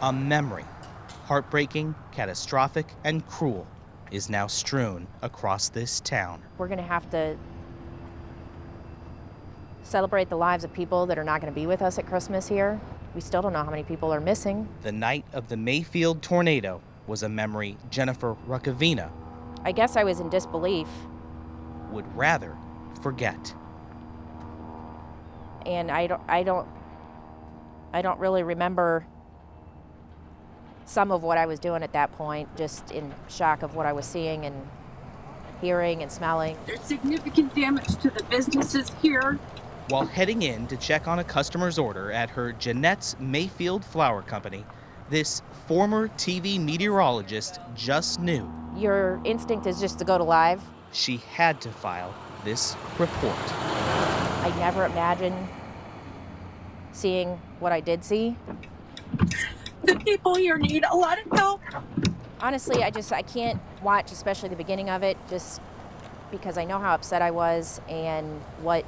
A memory, heartbreaking, catastrophic, and cruel, is now strewn across this town. We're going to have to celebrate the lives of people that are not going to be with us at Christmas here. We still don't know how many people are missing. The night of the Mayfield tornado was a memory Jennifer Rucavina, I guess I was in disbelief. Would rather forget. And I don't really remember some of what I was doing at that point, just in shock of what I was seeing and hearing and smelling. There's significant damage to the businesses here. While heading in to check on a customer's order at her Jeanette's Mayfield Flower Company, this former TV meteorologist just knew. Your instinct is just to go to live. She had to file this report. I never imagined seeing what I did see. The people here need a lot of help. Honestly, I can't watch, especially the beginning of it, just because I know how upset I was and what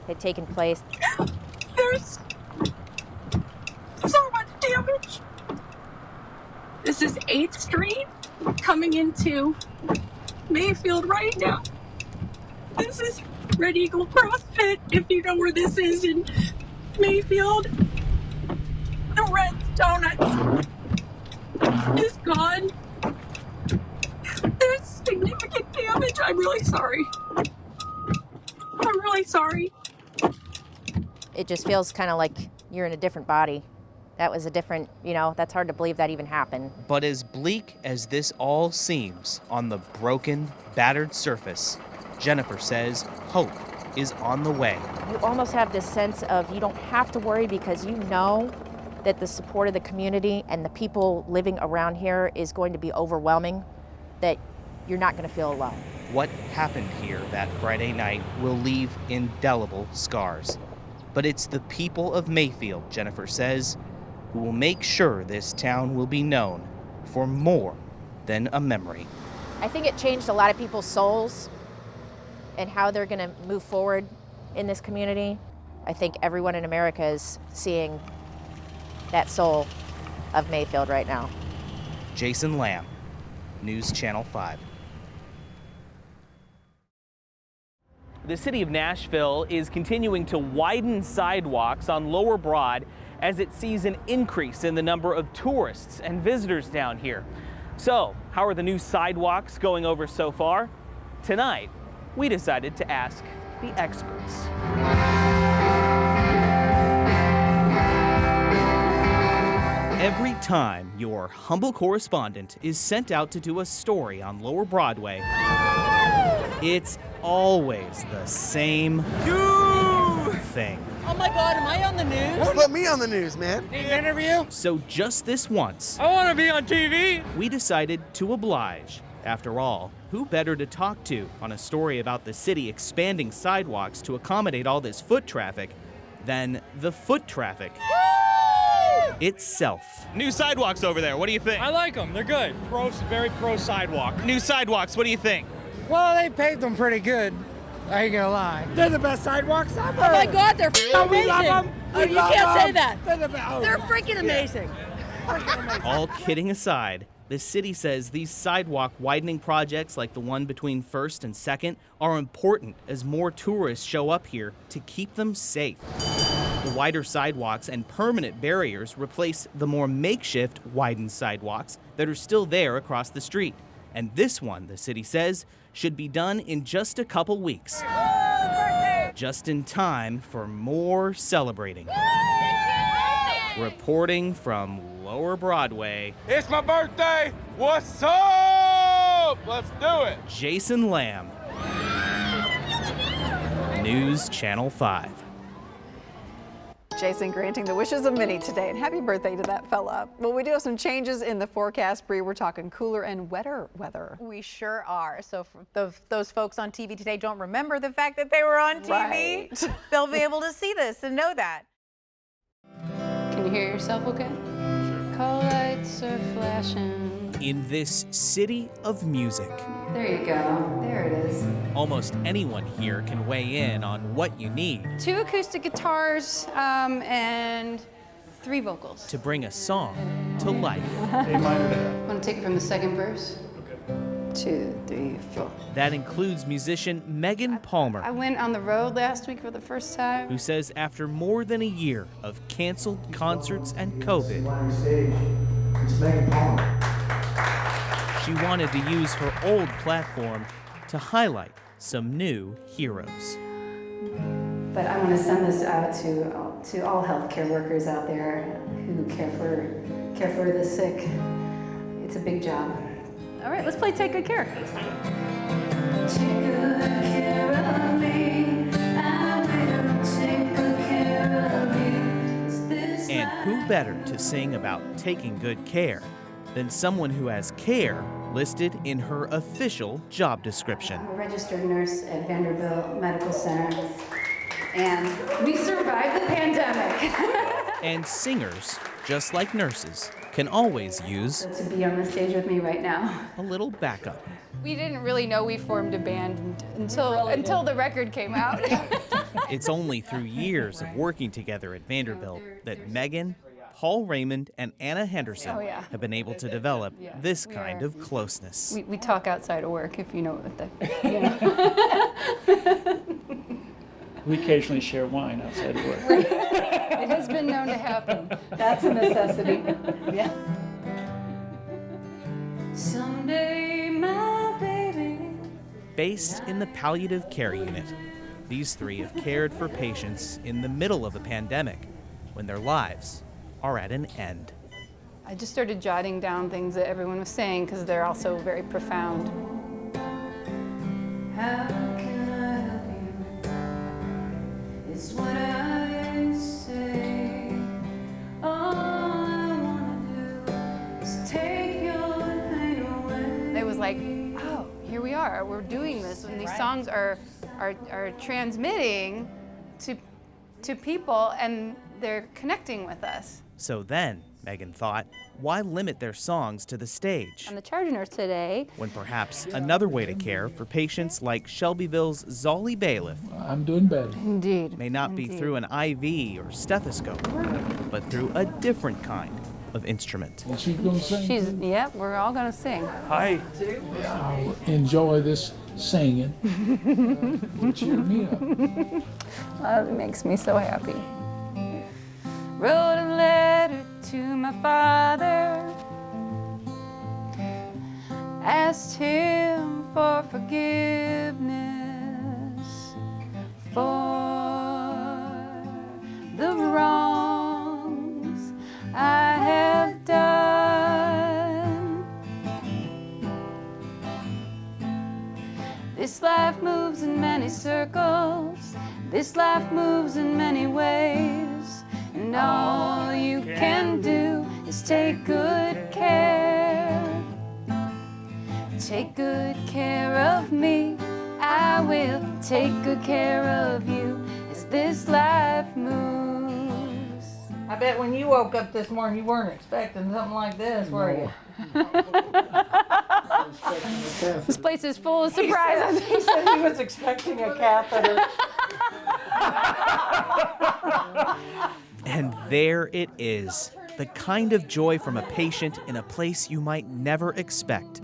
had taken place. There's so much damage. This is 8th Street coming into Mayfield right now. This is Red Eagle CrossFit, if you know where this is in Mayfield. The Red's Donuts is gone. There's significant damage. I'm really sorry. I'm really sorry. It just feels kind of like you're in a different body. That was a different, that's hard to believe that even happened. But as bleak as this all seems on the broken, battered surface, Jennifer says hope is on the way. You almost have this sense of you don't have to worry because you know that the support of the community and the people living around here is going to be overwhelming, that you're not going to feel alone. What happened here that Friday night will leave indelible scars. But it's the people of Mayfield, Jennifer says, who will make sure this town will be known for more than a memory. I think it changed a lot of people's souls and how they're going to move forward in this community. I think everyone in America is seeing that soul of Mayfield right now. Jason Lamb, News Channel 5. The city of Nashville is continuing to widen sidewalks on Lower Broad as it sees an increase in the number of tourists and visitors down here. So, how are the new sidewalks going over so far? Tonight, we decided to ask the experts. Every time your humble correspondent is sent out to do a story on Lower Broadway, it's always the same thing. Oh my God, am I on the news? Don't put me on the news, man. Need an interview? So just this once, I want to be on TV. we decided to oblige. After all, who better to talk to on a story about the city expanding sidewalks to accommodate all this foot traffic than the foot traffic itself. New sidewalks over there, what do you think? I like them, they're good. Very pro sidewalk. New sidewalks, what do you think? Well, they paved them pretty good. I ain't gonna lie. They're the best sidewalks ever. Oh my God, they're amazing. Love them. You can't say that. They're the best. They're freaking amazing. All kidding aside, the city says these sidewalk widening projects like the one between 1st and 2nd are important as more tourists show up here to keep them safe. The wider sidewalks and permanent barriers replace the more makeshift widened sidewalks that are still there across the street. And this one, the city says, should be done in just a couple weeks. Just in time for more celebrating. Reporting from Lower Broadway, It's my birthday! What's up? Let's do it! Jason Lamb, News Channel 5. Jason granting the wishes of many today, and happy birthday to that fella. Well, we do have some changes in the forecast, Bree. We're talking cooler and wetter weather. We sure are. So for those folks on TV today don't remember the fact that they were on TV, Right. they'll be able to see this and know that. Can you hear yourself okay? Sure. Call lights are flashing. In this city of music, There you go. There it is. almost anyone here can weigh in on what you need. 2 acoustic guitars and 3 vocals. to bring a song to life. A minor to F. Want to take it from the second verse? 2, 3, 4. That includes musician Megan Palmer, I went on the road last week for the first time. who says after more than a year of canceled concerts and COVID, she wanted to use her old platform to highlight some new heroes. But I want to send this out to all healthcare workers out there who care for the sick. It's a big job. All right, let's play Take Good Care. Take good care of me. I will take good care of you. Is this And who better to sing about taking good care than someone who has care listed in her official job description? I'm a registered nurse at Vanderbilt Medical Center, and we survived the pandemic. And singers, just like nurses, can always use To be on the stage with me right now. a little backup. We didn't really know we formed a band until the record came out. It's only through years of working together at Vanderbilt that Megan, Paul Raymond, and Anna Henderson Oh, yeah. have been able to develop this kind of closeness. We talk outside of work, if you know what the. We occasionally share wine outside of work. It has been known to happen. That's a necessity. Yeah. Someday, my baby. Based in the palliative care unit, these three have cared for patients in the middle of a pandemic when their lives are at an end. I just started jotting down things that everyone was saying because they're also very profound. How can I help you? It's what I say. All I want to do is take your pain away. It was like, oh, here we are. We're doing this, and these songs are transmitting to people, and they're connecting with us. So then, Megan thought, why limit their songs to the stage? I'm the charge nurse today. When perhaps another way to care for patients like Shelbyville's Zolly Bailiff I'm doing better. Indeed. may not be through an IV or stethoscope, but through a different kind of instrument. And she's gonna sing. Yeah, we're all gonna sing. Hi. I'll enjoy this singing. Cheer me up. It makes me so happy. Wrote a letter to my father, asked him for forgiveness for the wrongs I have done. This life moves in many circles, this life moves in many ways. And all you can do is take good care. Take good care of me. I will take good care of you as this life moves. I bet when you woke up this morning, you weren't expecting something like this, were you? This place is full of surprises. He said he was expecting a catheter. And there it is, the kind of joy from a patient in a place you might never expect.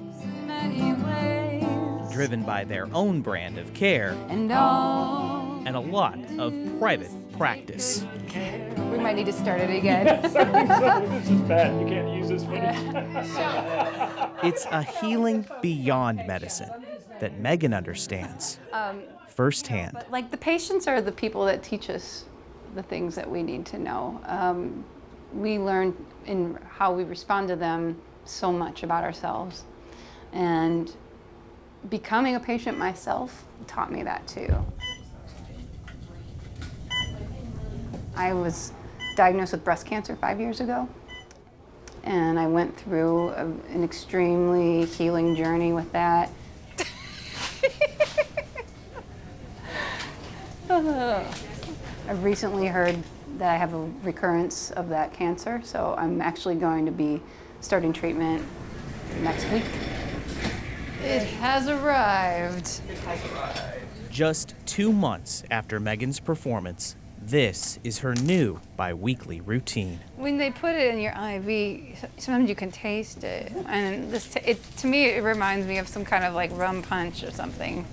Driven by their own brand of care and a lot of private practice. We might need to start it again. This is bad. You can't use this footage. It's a healing beyond medicine that Megan understands firsthand. Like, the patients are the people that teach us the things that we need to know. We learn in how we respond to them so much about ourselves. And becoming a patient myself taught me that too. I was diagnosed with breast cancer 5 years ago. And I went through an extremely healing journey with that. I've recently heard that I have a recurrence of that cancer, so I'm actually going to be starting treatment next week. It has arrived. Just 2 months after Megan's performance, This is her new bi-weekly routine. When they put it in your IV, sometimes you can taste it, and to me it reminds me of some kind of like rum punch or something.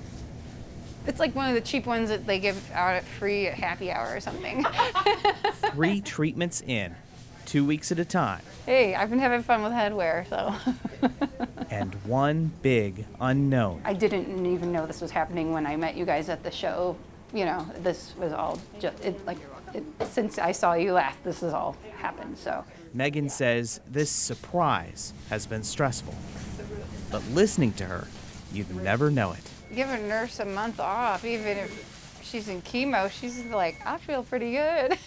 It's like one of the cheap ones that they give out at free at happy hour or something. 3 treatments in, 2 weeks at a time. Hey, I've been having fun with headwear, so. And one big unknown. I didn't even know this was happening when I met you guys at the show. You know, this was all just, since I saw you last, this has all happened, so. Megan says this surprise has been stressful. But listening to her, you'd never know it. Give a nurse a month off, even if she's in chemo, she's like, I feel pretty good.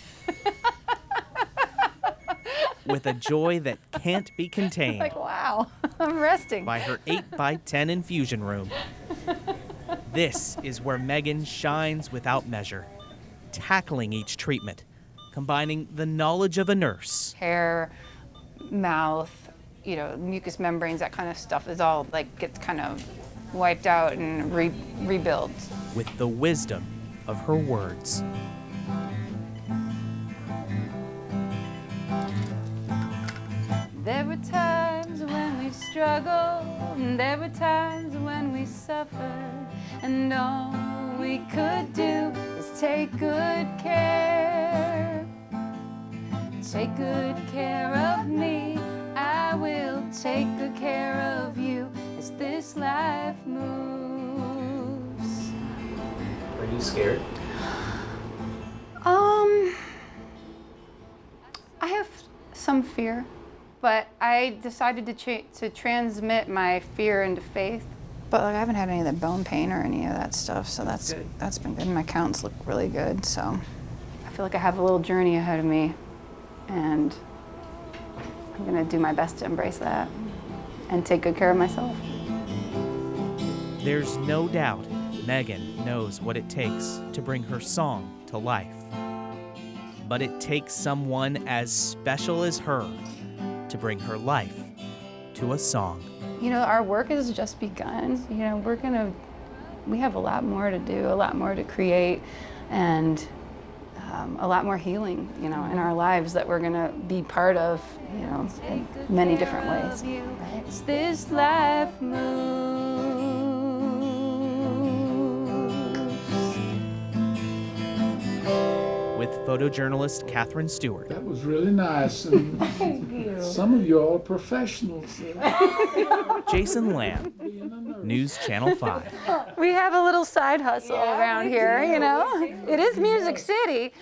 With a joy that can't be contained. Like, wow, I'm resting. By her 8x10 infusion room. This is where Megan shines without measure, tackling each treatment, combining the knowledge of a nurse. Hair, mouth, you know, mucous membranes, that kind of stuff is all like gets kind of wiped out and rebuilds. With the wisdom of her words. There were times when we struggled, and there were times when we suffered, and all we could do is take good care. Take good care of me, I will take good care of you as this life moves. Are you scared? I have some fear. But I decided to transmit my fear into faith. But like, I haven't had any of the bone pain or any of that stuff, so that's been good. My counts look really good, so I feel like I have a little journey ahead of me, and I'm gonna do my best to embrace that and take good care of myself. There's no doubt Megan knows what it takes to bring her song to life. But it takes someone as special as her to bring her life to a song. You know, our work has just begun. You know, we have a lot more to do, a lot more to create, and a lot more healing, you know, in our lives that we're gonna be part of, you know, in many different ways. As this life moves. With photojournalist Catherine Stewart. That was really nice. And some of you all are professionals. Jason Lamb, News Channel 5. We have a little side hustle around here, you know. It is Music City.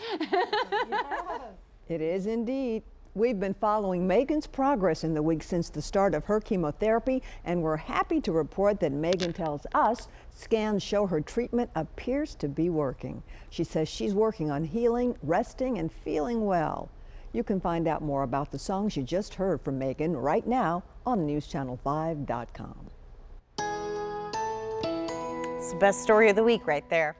It is indeed. We've been following Megan's progress in the week since the start of her chemotherapy, and we're happy to report that Megan tells us scans show her treatment appears to be working. She says she's working on healing, resting, and feeling well. You can find out more about the songs you just heard from Megan right now on newschannel5.com. It's the best story of the week right there.